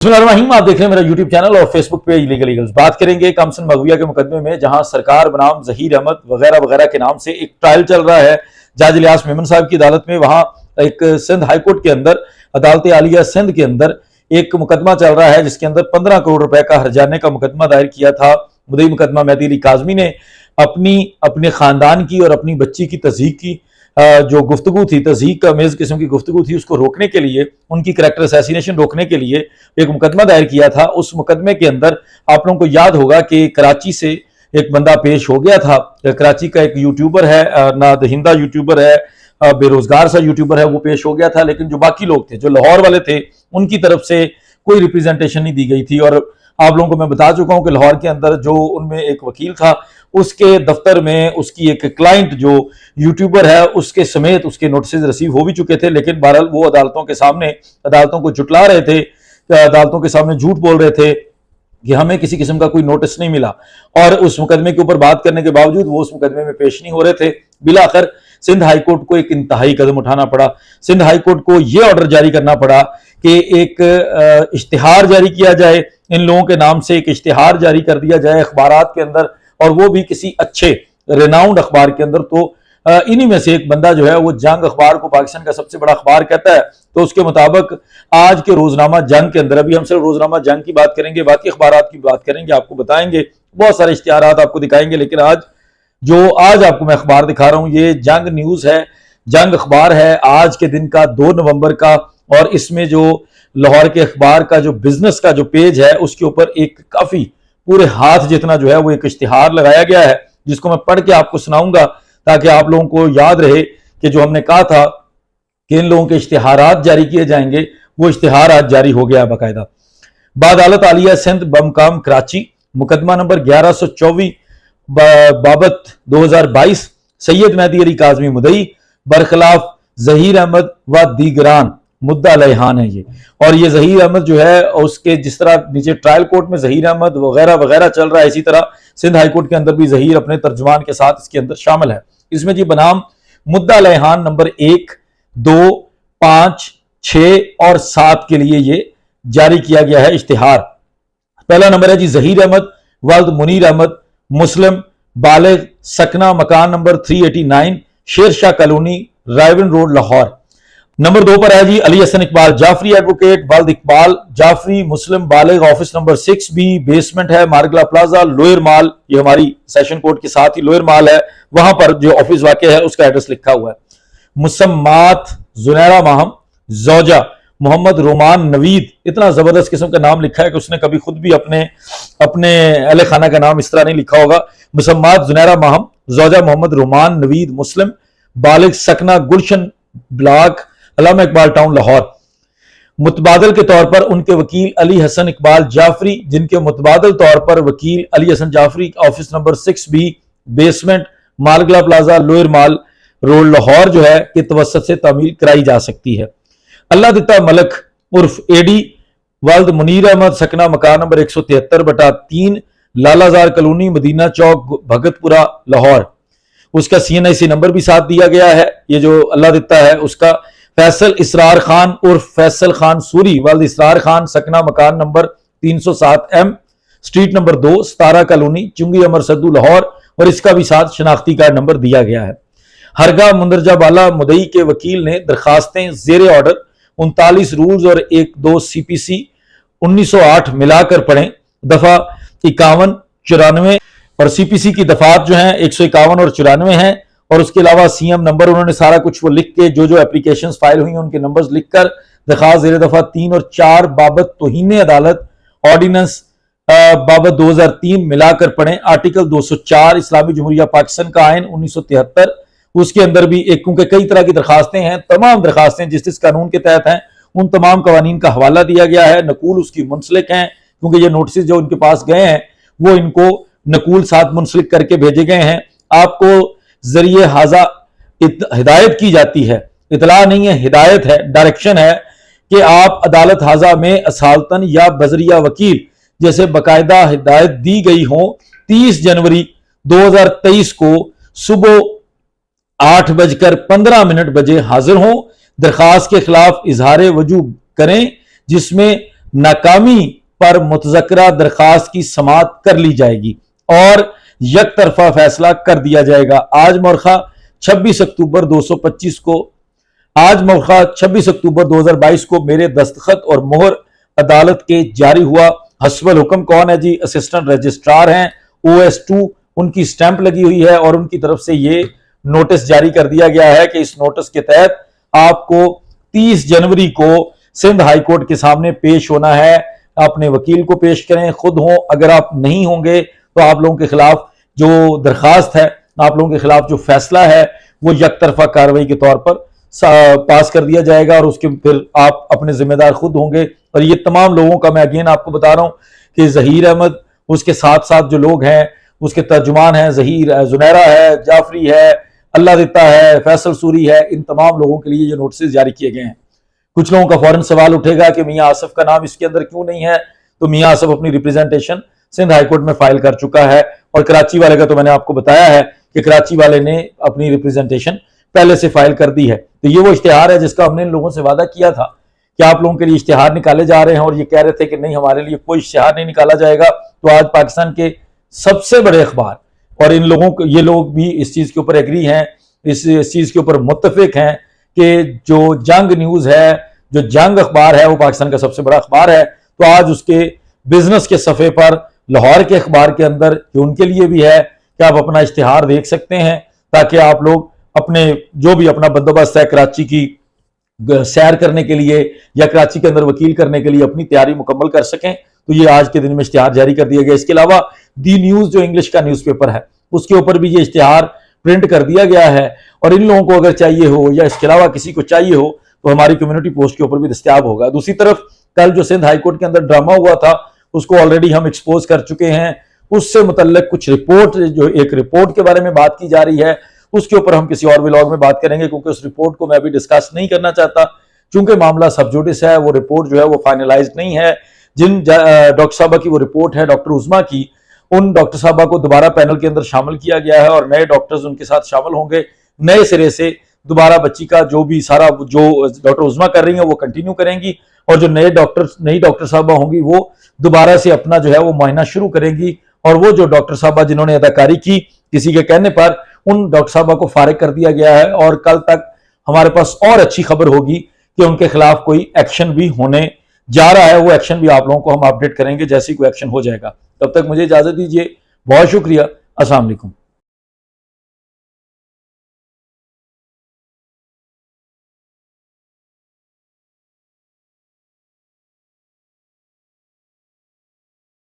बिस्मिल्लाहिर्रहमानिर्रहीम। आप देख रहे हैं मेरा यूट्यूब चैनल और फेसबुक पे इलीगल ईगल्स। बात करेंगे कमसन मगविया के मुकदमे में, जहां सरकार बनाम जहीर अहमद वगैरह वगैरह के नाम से एक ट्रायल चल रहा है जज इलियास मेमन साहब की अदालत में। वहां एक सिंध हाई कोर्ट के अंदर अदालत आलिया सिंध के अंदर एक मुकदमा चल रहा है जिसके अंदर 15 करोड़ रुपए का हर्जाने का मुकदमा दायर किया था। मुद्दई मुकदमा मेहदी अली काज़मी ने अपने खानदान की और अपनी बच्ची की तज़हीक की जो गुफ्तगू थी, तज़हीक का मेज़ किस्म की गुफ्तगू थी, उसको रोकने के लिए, उनकी करैक्टर असैसिनेशन रोकने के लिए एक मुकदमा दायर किया था। उस मुकदमे के अंदर आप लोगों को याद होगा कि कराची से एक बंदा पेश हो गया था। कराची का एक यूट्यूबर है, ना दहिंदा यूट्यूबर है, बेरोजगार सा यूट्यूबर है, वो पेश हो गया था। लेकिन जो बाकी लोग थे, जो लाहौर वाले थे, उनकी तरफ से कोई रिप्रेजेंटेशन नहीं दी गई थी। और आप लोगों को मैं बता चुका हूं कि लाहौर के अंदर जो उनमें एक वकील था, उसके दफ्तर में उसकी एक क्लाइंट जो यूट्यूबर है, उसके समेत उसके नोटिस रिसीव हो भी चुके थे। लेकिन बहरहाल वो अदालतों के सामने अदालतों को जुटला रहे थे, अदालतों के सामने झूठ बोल रहे थे कि हमें किसी किस्म का कोई नोटिस नहीं मिला। और उस मुकदमे के ऊपर बात करने के बावजूद वो उस मुकदमे में पेश नहीं हो रहे थे। बिलाखिर सिंध हाई कोर्ट को एक इंतहाई कदम उठाना पड़ा। सिंध हाई कोर्ट को यह ऑर्डर जारी करना पड़ा कि एक इश्तिहार जारी किया जाए, इन लोगों के नाम से एक इश्तिहार जारी कर दिया जाए अखबारात के अंदर, और वो भी किसी अच्छे रेनाउंड अखबार के अंदर। तो इन्हीं में से एक बंदा जो है वो जंग अखबार को पाकिस्तान का सबसे बड़ा अखबार कहता है, तो उसके मुताबिक आज के रोजनामा जंग के अंदर, अभी हम सिर्फ रोजनामा जंग की बात करेंगे, बाकी अखबारात की बात करेंगे, आपको बताएंगे, बहुत सारे इश्तिहारात आपको दिखाएंगे। लेकिन आज आपको मैं अखबार दिखा रहा हूं, ये जंग न्यूज है, जंग अखबार है आज के दिन का 2 नवंबर का। और इसमें जो लाहौर के अखबार का जो बिजनेस का जो पेज है, उसके ऊपर एक काफी पूरे हाथ जितना जो है वो एक इश्तिहार लगाया गया है, जिसको मैं पढ़ के आपको सुनाऊंगा ताकि आप लोगों को याद रहे कि जो हमने कहा था कि इन लोगों के इश्तिहारात जारी किए जाएंगे, वो इश्तिहार आज जारी हो गया बाकायदा। बादालत आलिया सिंध बमकाम कराची, मुकदमा नंबर 1124 बाबत 2022, सैयद मेहदी अली काज़मी मुद्दई, बरखिलाफ जहीर अहमद व दीगरान मुद्दा लहान है ये। और ये जहीर अहमद जो है उसके, जिस तरह नीचे ट्रायल कोर्ट में जहीर अहमद वगैरह वगैरह चल रहा है, इसी तरह सिंध हाई कोर्ट के अंदर भी जहीर अपने तर्जुमान के साथ इसके अंदर शामिल है। इसमें जी बनाम मुद्दा लहान नंबर 1, 2, 5, 6 और 7 के लिए ये जारी किया गया है इश्तिहार। पहला नंबर है जी जहीर अहमद वल्द मुनीर अहमद, मुस्लिम, बालिग, सकना, मकान number 389, Sher Shah colony, रायवन road, Lahore. Number 2 पर है जी अली हसन इकबाल जाफरी, एडवोकेट, वल्द इकबाल जाफरी, मुस्लिम, बालिग, ऑफिस नंबर 6B, बेसमेंट है मार्गला प्लाजा, लोअर माल, ये हमारी सेशन कोर्ट के साथ ही लोअर माल है, वहां पर जो ऑफिस वाक़ है उसका एड्रेस लिखा हुआ है। मुसम्मात जुनैरा माहम, जौजा मोहम्मद रोमान नवीद, इतना जबरदस्त किस्म का नाम लिखा है कि उसने कभी खुद भी अपने अहले खाना का नाम इस तरह नहीं लिखा होगा। मुसम्मात जुनैरा माहम, जौजा मोहम्मद रोमान नवीद, मुस्लिम, बालिग, सकना, गुलशन ब्लॉक, अल्लामा इकबाल टाउन, लाहौर। मुतबादल के तौर पर उनके वकील अली हसन इकबाल जाफरी, जिनके मुतबादल तौर पर वकील Ali Hasan Jafri, office number 6B, basement, Malgala plaza, lower mall road, Lahore जो है कि तवस्सुत से तामील कराई जा सकती है। अल्लाह दिता मलक उर्फ एडी वल्द मुनीर अहमद, सकना, मकान नंबर 173/3, लालाजार कॉलोनी, मदीना चौक, भगतपुरा, लाहौर। उसका CNIC नंबर भी साथ दिया गया है। ये जो अल्लाह दिता है उसका फैसल इसरार खान उर्फ फैसल खान सूरी वल्द इसरार खान, सकना, मकान number 307M, street number 2, 17 colony, चुंगी अमर सद्दू, लाहौर। और इसका भी साथ शनाख्ती कार्ड नंबर दिया गया है। हरगा मुंदरजा बाला मुद्दई के वकील ने दरखास्तें जेर ऑर्डर 39 रूल्स और 1-2 CPC 1908 मिलाकर पढ़ें, दफा 51, 94 और CPC की दफात जो हैं 151 और 94 हैं। और उसके अलावा CM नंबर उन्होंने सारा कुछ वो लिख के, जो एप्लीकेशंस फाइल हुई हैं उनके नंबर्स लिखकर दरखास्त जेर दफा 3 और 4 बाबत तौहीन अदालत ऑर्डिनेंस बाबत 2003 मिलाकर पढ़ें। आर्टिकल 204 इस्लामी जमहूरिया पाकिस्तान का आइन 1973, उसके अंदर भी एक, क्योंकि कई तरह की दरखास्तें हैं, तमाम दरखास्तें जिस कानून के तहत हैं उन तमाम कवानीन का हवाला दिया गया है। नकूल उसकी मुंसलिक हैं, क्योंकि ये नोटिस जो उनके पास गए हैं वो इनको नकूल साथ मुंसलिक करके भेजे गए हैं। आपको जरिए हाजा हिदायत की जाती है, इतला नहीं है, हिदायत है, डायरेक्शन है कि आप अदालत हाजा में असालतन या बजरिया वकील जैसे बाकायदा हिदायत दी गई हो 30 जनवरी 2023 को सुबह 8:15 हाजिर हों, दरखास्त के खिलाफ इजहार वजूब करें जिसमें नाकामी पर मुतज़क्करा दरखास्त की समाअत कर ली जाएगी और एक तरफा फैसला कर दिया जाएगा। आज मौरखा 26 अक्टूबर 225 को आज मौका 26 अक्टूबर 2022 को मेरे दस्तखत और मोहर अदालत के जारी हुआ। हस्बल हुक्म कौन है जी? असिस्टेंट रजिस्ट्रार हैं OS2, उनकी स्टैंप लगी हुई है और उनकी तरफ से ये नोटिस जारी कर दिया गया है कि इस नोटिस के तहत आपको 30 जनवरी को सिंध हाई कोर्ट के सामने पेश होना है। अपने वकील को पेश करें, खुद हो, अगर आप नहीं होंगे तो आप लोगों के खिलाफ जो दरखास्त है, आप लोगों के खिलाफ जो फैसला है वो एक तरफा कार्रवाई के तौर पर पास कर दिया जाएगा और उसके फिर आप अपने जिम्मेदार खुद होंगे। और ये तमाम लोगों का मैं अगेन आपको बता रहा हूं कि जहीर अहमद, उसके साथ साथ जो लोग हैं, उसके तर्जुमान हैं, जहीर है, जुनैरा है, जाफरी है, अल्लाह दिता है, फैसल सूरी है, इन तमाम लोगों के लिए ये नोटिस जारी किए गए हैं। कुछ लोगों का फौरन सवाल उठेगा कि मियां आसिफ का नाम इसके अंदर क्यों नहीं है? तो मियां आसिफ अपनी रिप्रेजेंटेशन सिंध हाईकोर्ट में फाइल कर चुका है और कराची वाले का तो मैंने आपको बताया है कि कराची वाले ने अपनी रिप्रेजेंटेशन पहले से फाइल कर दी है। तो ये वो इश्तिहार है जिसका हमने इन लोगों से वादा किया था कि आप लोगों के लिए इश्तिहार निकाले जा रहे हैं और ये कह रहे थे कि नहीं, हमारे लिए कोई इश्तिहार नहीं निकाला जाएगा। तो आज पाकिस्तान के सबसे बड़े अखबार और इन लोगों को, ये लोग भी इस चीज के ऊपर एग्री हैं, इस चीज के ऊपर मुत्तफिक हैं कि जो जंग न्यूज है, जो जंग अखबार है, वो पाकिस्तान का सबसे बड़ा अखबार है। तो आज उसके बिजनेस के सफ़े पर लाहौर के अखबार के अंदर कि उनके लिए भी है कि आप अपना इश्तिहार देख सकते हैं ताकि आप लोग अपने जो भी अपना बंदोबस्त है कराची की सैर करने के लिए या कराची के अंदर वकील करने के लिए अपनी तैयारी मुकम्मल कर सकें। तो ये आज के दिन में इश्तिहार जारी कर दिया गया। इसके अलावा दी न्यूज़ जो इंग्लिश का न्यूज़पेपर है उसके ऊपर भी ये इश्तिहार प्रिंट कर दिया गया है और इन लोगों को अगर चाहिए हो या इसके अलावा किसी को चाहिए हो तो हमारी कम्युनिटी पोस्ट के ऊपर भी दस्तयाब होगा। दूसरी तरफ कल जो सिंध हाईकोर्ट के अंदर ड्रामा हुआ था उसको ऑलरेडी हम एक्सपोज कर चुके हैं। उससे मुतल्लिक कुछ रिपोर्ट, जो एक रिपोर्ट के बारे में बात की जा रही है, उसके ऊपर हम किसी और व्लॉग में बात करेंगे क्योंकि उस रिपोर्ट को मैं अभी डिस्कस नहीं करना चाहता क्योंकि मामला सब जुडिस है। वो रिपोर्ट जो है वो फाइनलाइज नहीं है। जिन डॉक्टर साहबा की वो रिपोर्ट है, डॉक्टर उज़मा की, उन डॉक्टर साहबा को दोबारा पैनल के अंदर शामिल किया गया है और नए डॉक्टर्स उनके साथ शामिल होंगे। नए सिरे से दोबारा बच्ची का जो भी सारा जो डॉक्टर उज़मा कर रही हैं वो कंटिन्यू करेंगी और जो नई डॉक्टर साहबा होंगी वो दोबारा से अपना जो है वो मुआयना शुरू करेंगी और वो जो डॉक्टर साहबा जिन्होंने अदाकारी की किसी के कहने पर, उन डॉक्टर साहबा को फारिग कर दिया गया है और कल तक हमारे पास और अच्छी खबर होगी कि उनके खिलाफ कोई एक्शन भी होने जा रहा है। वो एक्शन भी आप लोगों को हम अपडेट करेंगे जैसे ही कोई एक्शन हो जाएगा। तब तक मुझे इजाजत दीजिए। बहुत शुक्रिया। अस्सलाम वालेकुम।